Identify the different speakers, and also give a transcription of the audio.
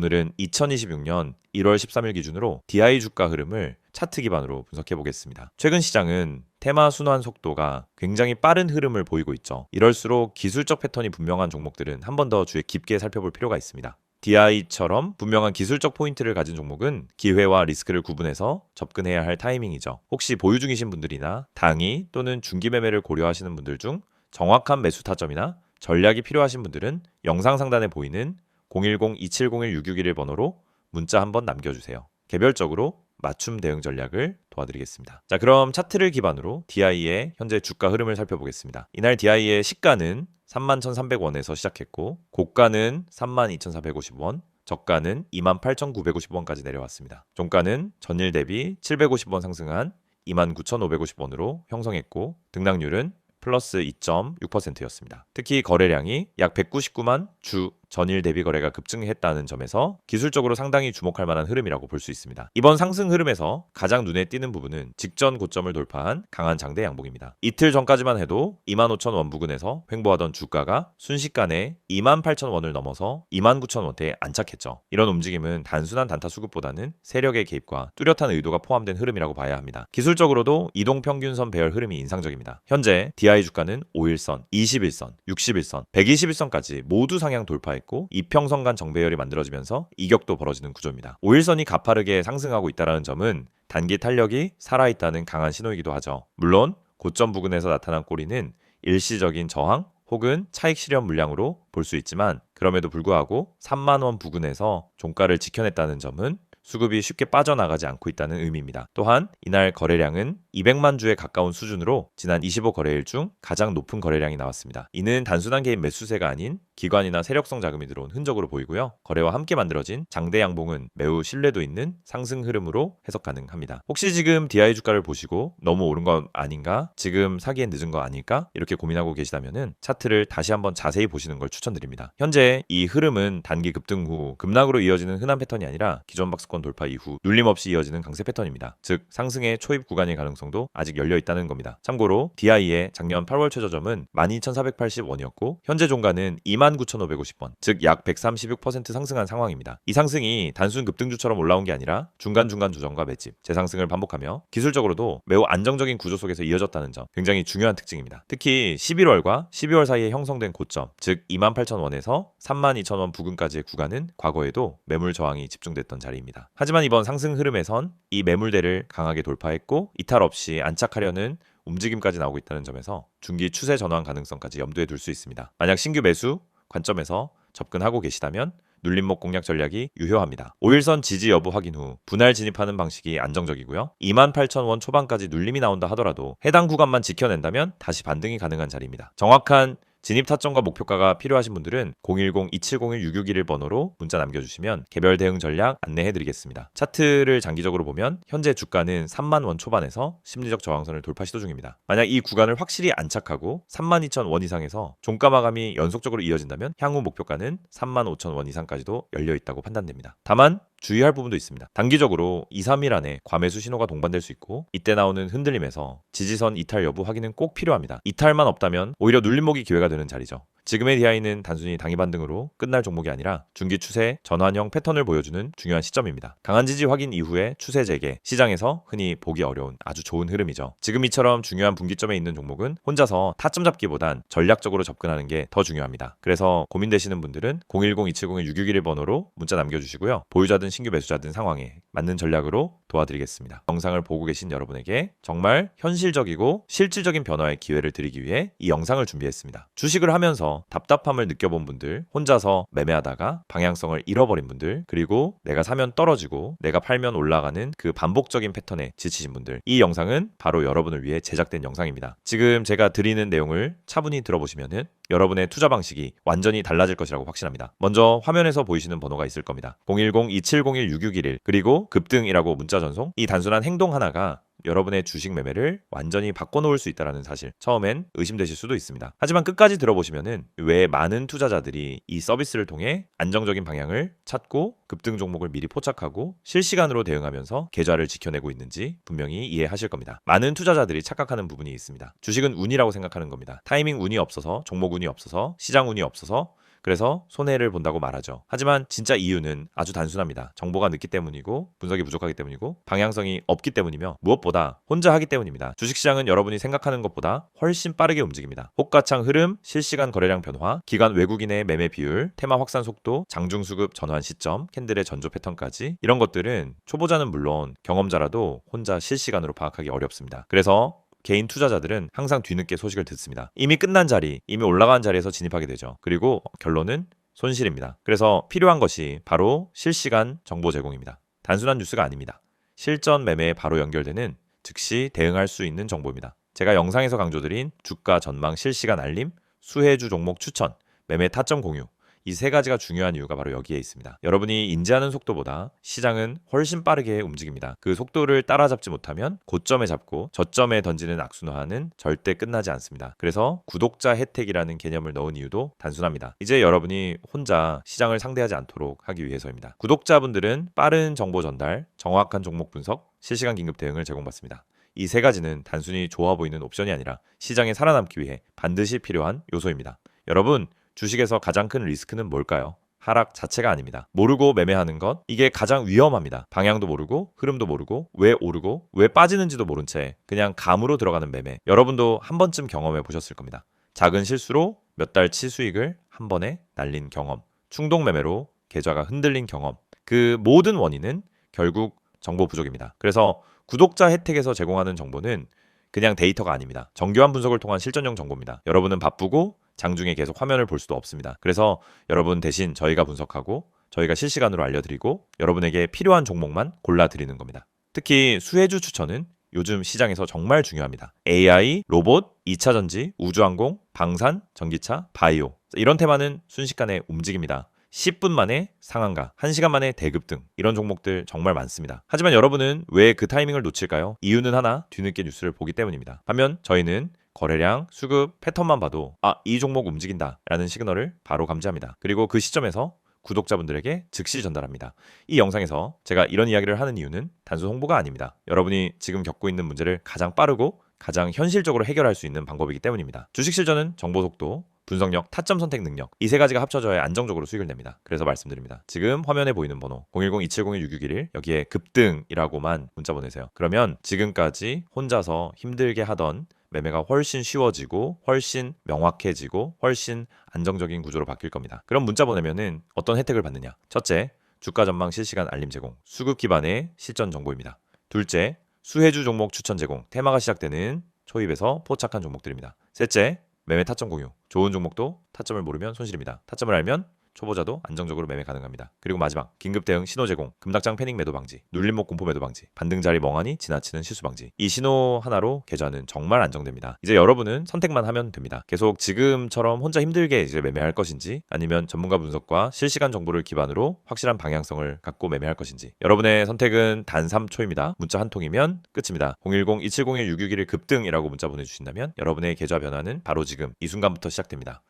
Speaker 1: 오늘은 2026년 1월 13일 기준으로 DI 주가 흐름을 차트 기반으로 분석해 보겠습니다. 최근 시장은 테마 순환 속도가 굉장히 빠른 흐름을 보이고 있죠. 이럴수록 기술적 패턴이 분명한 종목들은 한 번 더 주의 깊게 살펴볼 필요가 있습니다. DI처럼 분명한 기술적 포인트를 가진 종목은 기회와 리스크를 구분해서 접근해야 할 타이밍이죠. 혹시 보유 중이신 분들이나 당위 또는 중기 매매를 고려하시는 분들 중 정확한 매수 타점이나 전략이 필요하신 분들은 영상 상단에 보이는 010-2701-661 번호로 문자 한번 남겨주세요. 개별적으로 맞춤 대응 전략을 도와드리겠습니다. 자, 그럼 차트를 기반으로 DI의 현재 주가 흐름을 살펴보겠습니다. 이날 DI의 시가는 31,300원에서 시작했고 고가는 32,450원, 저가는 28,950원까지 내려왔습니다. 종가는 전일 대비 750원 상승한 29,550원으로 형성했고 등락률은 플러스 2.6%였습니다. 특히 거래량이 약 199만 주 전일 대비 거래가 급증했다는 점에서 기술적으로 상당히 주목할 만한 흐름이라고 볼 수 있습니다. 이번 상승 흐름에서 가장 눈에 띄는 부분은 직전 고점을 돌파한 강한 장대 양봉입니다. 이틀 전까지만 해도 25,000원 부근에서 횡보하던 주가가 순식간에 28,000원을 넘어서 29,000원대에 안착했죠. 이런 움직임은 단순한 단타 수급보다는 세력의 개입과 뚜렷한 의도가 포함된 흐름이라고 봐야 합니다. 기술적으로도 이동평균선 배열 흐름이 인상적입니다. 현재 DI 주가는 5일선, 21선, 61선, 121선까지 모두 상향 돌파했고 이평선 간 정배열이 만들어지면서 이격도 벌어지는 구조입니다. 5일선이 가파르게 상승하고 있다는 점은 단기 탄력이 살아있다는 강한 신호이기도 하죠. 물론 고점 부근에서 나타난 꼬리는 일시적인 저항 혹은 차익 실현 물량으로 볼 수 있지만 그럼에도 불구하고 3만원 부근에서 종가를 지켜냈다는 점은 수급이 쉽게 빠져나가지 않고 있다는 의미입니다. 또한 이날 거래량은 200만 주에 가까운 수준으로 지난 25거래일 중 가장 높은 거래량이 나왔습니다. 이는 단순한 개인 매수세가 아닌 기관이나 세력성 자금이 들어온 흔적으로 보이고요. 거래와 함께 만들어진 장대 양봉은 매우 신뢰도 있는 상승 흐름으로 해석 가능합니다. 혹시 지금 DI 주가를 보시고 너무 오른 거 아닌가? 지금 사기엔 늦은 거 아닐까? 이렇게 고민하고 계시다면 차트를 다시 한번 자세히 보시는 걸 추천드립니다. 현재 이 흐름은 단기 급등 후 급락으로 이어지는 흔한 패턴이 아니라 기존 박스권 돌파 이후 눌림 없이 이어지는 강세 패턴입니다. 즉 상승의 초입 구간일 가능성도 아직 열려 있다는 겁니다. 참고로 DI의 작년 8월 최저점은 12,480원이었고 현재 종가는 29,550원, 즉 약 136% 상승한 상황입니다. 이 상승이 단순 급등주처럼 올라온 게 아니라 중간중간 조정과 매집, 재상승을 반복하며 기술적으로도 매우 안정적인 구조 속에서 이어졌다는 점 굉장히 중요한 특징입니다. 특히 11월과 12월 사이에 형성된 고점, 즉 28,000원에서 32,000원 부근까지의 구간은 과거에도 매물 저항이 집중됐던 자리입니다. 하지만 이번 상승 흐름에선 이 매물대를 강하게 돌파했고 이탈 없이 안착하려는 움직임까지 나오고 있다는 점에서 중기 추세 전환 가능성까지 염두에 둘 수 있습니다. 만약 신규 매수 관점에서 접근하고 계시다면 눌림목 공략 전략이 유효합니다. 5일선 지지 여부 확인 후 분할 진입하는 방식이 안정적이고요. 28,000원 초반까지 눌림이 나온다 하더라도 해당 구간만 지켜낸다면 다시 반등이 가능한 자리입니다. 정확한 진입 타점과 목표가가 필요하신 분들은 010-2701-661 번호로 문자 남겨주시면 개별 대응 전략 안내해드리겠습니다. 차트를 장기적으로 보면 현재 주가는 30,000원 초반에서 심리적 저항선을 돌파 시도 중입니다. 만약 이 구간을 확실히 안착하고 32,000원 이상에서 종가 마감이 연속적으로 이어진다면 향후 목표가는 35,000원 이상까지도 열려있다고 판단됩니다. 다만 주의할 부분도 있습니다. 단기적으로 2, 3일 안에 과매수 신호가 동반될 수 있고 이때 나오는 흔들림에서 지지선 이탈 여부 확인은 꼭 필요합니다. 이탈만 없다면 오히려 눌림목이 기회가 되는 자리죠. 지금의 DI는 단순히 당일 반등으로 끝날 종목이 아니라 중기 추세 전환형 패턴을 보여주는 중요한 시점입니다. 강한 지지 확인 이후에 추세 재개, 시장에서 흔히 보기 어려운 아주 좋은 흐름이죠. 지금 이처럼 중요한 분기점에 있는 종목은 혼자서 타점 잡기보단 전략적으로 접근하는 게 더 중요합니다. 그래서 고민되시는 분들은 010-2701-661 번호로 문자 남겨주시고요. 보유자든 신규 매수자든 상황에 맞는 전략으로 도와드리겠습니다. 영상을 보고 계신 여러분에게 정말 현실적이고 실질적인 변화의 기회를 드리기 위해 이 영상을 준비했습니다. 주식을 하면서 답답함을 느껴본 분들, 혼자서 매매하다가 방향성을 잃어버린 분들, 그리고 내가 사면 떨어지고 내가 팔면 올라가는 그 반복적인 패턴에 지치신 분들, 이 영상은 바로 여러분을 위해 제작된 영상입니다. 지금 제가 드리는 내용을 차분히 들어보시면은 여러분의 투자 방식이 완전히 달라질 것이라고 확신합니다. 먼저 화면에서 보이시는 번호가 있을 겁니다. 010-2701-6611 그리고 급등이라고 문자 전송. 이 단순한 행동 하나가 여러분의 주식 매매를 완전히 바꿔놓을 수 있다는 사실, 처음엔 의심되실 수도 있습니다. 하지만 끝까지 들어보시면은 왜 많은 투자자들이 이 서비스를 통해 안정적인 방향을 찾고 급등 종목을 미리 포착하고 실시간으로 대응하면서 계좌를 지켜내고 있는지 분명히 이해하실 겁니다. 많은 투자자들이 착각하는 부분이 있습니다. 주식은 운이라고 생각하는 겁니다. 타이밍 운이 없어서, 종목 운이 없어서, 시장 운이 없어서 그래서 손해를 본다고 말하죠. 하지만 진짜 이유는 아주 단순합니다. 정보가 늦기 때문이고 분석이 부족하기 때문이고 방향성이 없기 때문이며 무엇보다 혼자 하기 때문입니다. 주식시장은 여러분이 생각하는 것보다 훨씬 빠르게 움직입니다. 호가창 흐름, 실시간 거래량 변화, 기관 외국인의 매매 비율, 테마 확산 속도, 장중 수급 전환 시점, 캔들의 전조 패턴까지 이런 것들은 초보자는 물론 경험자라도 혼자 실시간으로 파악하기 어렵습니다. 그래서 개인 투자자들은 항상 뒤늦게 소식을 듣습니다. 이미 끝난 자리, 이미 올라간 자리에서 진입하게 되죠. 그리고 결론은 손실입니다. 그래서 필요한 것이 바로 실시간 정보 제공입니다. 단순한 뉴스가 아닙니다. 실전 매매에 바로 연결되는 즉시 대응할 수 있는 정보입니다. 제가 영상에서 강조드린 주가 전망 실시간 알림, 수혜주 종목 추천, 매매 타점 공유, 이 세 가지가 중요한 이유가 바로 여기에 있습니다. 여러분이 인지하는 속도보다 시장은 훨씬 빠르게 움직입니다. 그 속도를 따라잡지 못하면 고점에 잡고 저점에 던지는 악순환은 절대 끝나지 않습니다. 그래서 구독자 혜택이라는 개념을 넣은 이유도 단순합니다. 이제 여러분이 혼자 시장을 상대하지 않도록 하기 위해서입니다. 구독자분들은 빠른 정보 전달, 정확한 종목 분석, 실시간 긴급 대응을 제공받습니다. 이 세 가지는 단순히 좋아 보이는 옵션이 아니라 시장에 살아남기 위해 반드시 필요한 요소입니다. 여러분, 주식에서 가장 큰 리스크는 뭘까요? 하락 자체가 아닙니다. 모르고 매매하는 것, 이게 가장 위험합니다. 방향도 모르고 흐름도 모르고 왜 오르고 왜 빠지는지도 모른 채 그냥 감으로 들어가는 매매. 여러분도 한 번쯤 경험해 보셨을 겁니다. 작은 실수로 몇 달치 수익을 한 번에 날린 경험, 충동 매매로 계좌가 흔들린 경험. 그 모든 원인은 결국 정보 부족입니다. 그래서 구독자 혜택에서 제공하는 정보는 그냥 데이터가 아닙니다. 정교한 분석을 통한 실전형 정보입니다. 여러분은 바쁘고 장중에 계속 화면을 볼 수도 없습니다. 그래서 여러분 대신 저희가 분석하고 저희가 실시간으로 알려드리고 여러분에게 필요한 종목만 골라드리는 겁니다. 특히 수혜주 추천은 요즘 시장에서 정말 중요합니다. AI, 로봇, 2차 전지, 우주항공, 방산, 전기차, 바이오 이런 테마는 순식간에 움직입니다. 10분 만에 상한가, 1시간 만에 대급등 이런 종목들 정말 많습니다. 하지만 여러분은 왜 그 타이밍을 놓칠까요? 이유는 하나, 뒤늦게 뉴스를 보기 때문입니다. 반면 저희는 거래량, 수급, 패턴만 봐도 이 종목 움직인다 라는 시그널을 바로 감지합니다. 그리고 그 시점에서 구독자분들에게 즉시 전달합니다. 이 영상에서 제가 이런 이야기를 하는 이유는 단순 홍보가 아닙니다. 여러분이 지금 겪고 있는 문제를 가장 빠르고 가장 현실적으로 해결할 수 있는 방법이기 때문입니다. 주식 실전은 정보 속도, 분석력, 타점 선택 능력 이 세 가지가 합쳐져야 안정적으로 수익을 냅니다. 그래서 말씀드립니다. 지금 화면에 보이는 번호 010-2701-6611 여기에 급등이라고만 문자 보내세요. 그러면 지금까지 혼자서 힘들게 하던 매매가 훨씬 쉬워지고 훨씬 명확해지고 훨씬 안정적인 구조로 바뀔 겁니다. 그럼 문자 보내면은 어떤 혜택을 받느냐? 첫째, 주가 전망 실시간 알림 제공, 수급 기반의 실전 정보입니다. 둘째, 수혜주 종목 추천 제공, 테마가 시작되는 초입에서 포착한 종목들입니다. 셋째, 매매 타점 공유, 좋은 종목도 타점을 모르면 손실입니다. 타점을 알면 초보자도 안정적으로 매매 가능합니다. 그리고 마지막, 긴급 대응 신호 제공, 금닥장 패닉 매도 방지, 눌림목 공포 매도 방지, 반등자리 멍하니 지나치는 실수 방지. 이 신호 하나로 계좌는 정말 안정됩니다. 이제 여러분은 선택만 하면 됩니다. 계속 지금처럼 혼자 힘들게 이제 매매할 것인지 아니면 전문가 분석과 실시간 정보를 기반으로 확실한 방향성을 갖고 매매할 것인지. 여러분의 선택은 단 3초입니다. 문자 한 통이면 끝입니다. 010-2701-661 급등이라고 문자 보내주신다면 여러분의 계좌 변화는 바로 지금 이 순간부터 시작됩니다.